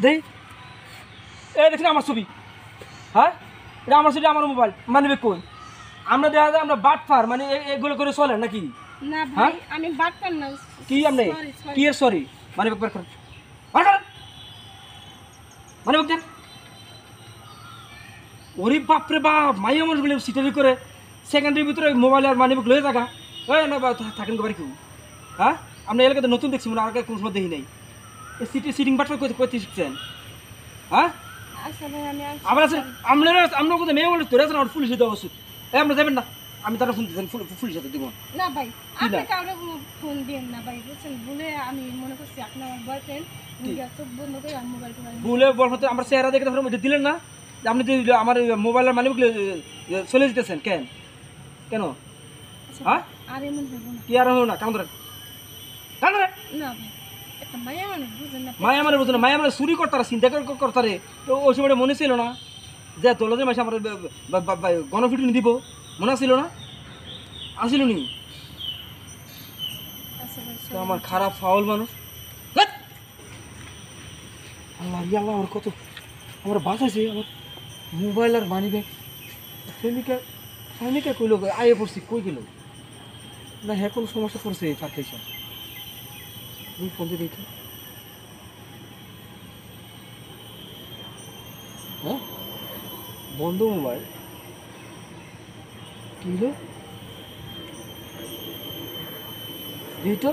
দেই এই দেখছেন আমার ছবি, হ্যাঁ এটা আমার ছবি, আমার মোবাইল মানে কই আমরা দেখা যায় আমরা বাটফার মানে এগুলো করে চলেন নাকি? না হ্যাঁ ভাই আমি বাটপার না। কি আপনি সরি কি সরি। এর সরি মানে বের করেন বার করেন মানে দেন। ওরে বাপরে বাপ মাইয়া মানুষ বলে সিটারি করে সেকেন্ডের ভিতরে মোবাইল আর মানি বুক লয়ে থাকা ওই না থাকেন বাড়ি কেউ, হ্যাঁ আপনি এলাকাতে নতুন দেখছি মানে আর কোনো সময় দেখি নাই সিটিং বাটফার করতে শিখছেন, হ্যাঁ আচ্ছা ভাই আমি আবার আছে আমরা কোথায় মেয়ে মানুষ ধরে আছেন আমার পুলিশে দেওয়া উচিত। আমরা যাবেন না, আমি তারা ফোন দিচ্ছেন পুলিশের সাথে দিব না ভাই কি না? আপনি কাউকে ফোন দিন না ভাই বুঝছেন বলে আমি মনে করছি আপনি আমার বয়ফ্রেন্ড। চোখ বন্ধ করে আমার মোবাইল টোবাইল ভুলে বলতে আমরা চেহারা দেখে তখন ওইটা দিলেন না যে আপনি যে আমার মোবাইলের মানি চলে যেতেছেন কেন কেন? আচ্ছা হ্যাঁ আর এমন হইব না। কি আর হলো না কাম ধরেন কাম ধরেন। না ভাই একটা মায়া মানুষ বুঝেন না। মায়া মানে বুঝো না মায়া মানে চুরি করতারা চিন্তা করতারে তো ওই সময় মনে ছিল না যে তোলা যে মাসে আমার গণফিটুনি দিব মনে ছিল না আসিল নি আচ্ছা ভাই তো আমার খারাপ ফাউল মানুষ ধ্যাৎ! আল্লাহ রে আল্লাহ আমার কত আমার বাঁচাইছে আমার মোবাইল আর মানি ব্যাগ প্রেমিকা প্রেমিকা কইল আয়ে পড়ছি কই গেল না হ্যাঁ কোনো সমস্যা করছে ফাঁকাইছে ফোন দিয়ে দেখি হ্যাঁ বন্ধ মোবাইল কি হলো এই তো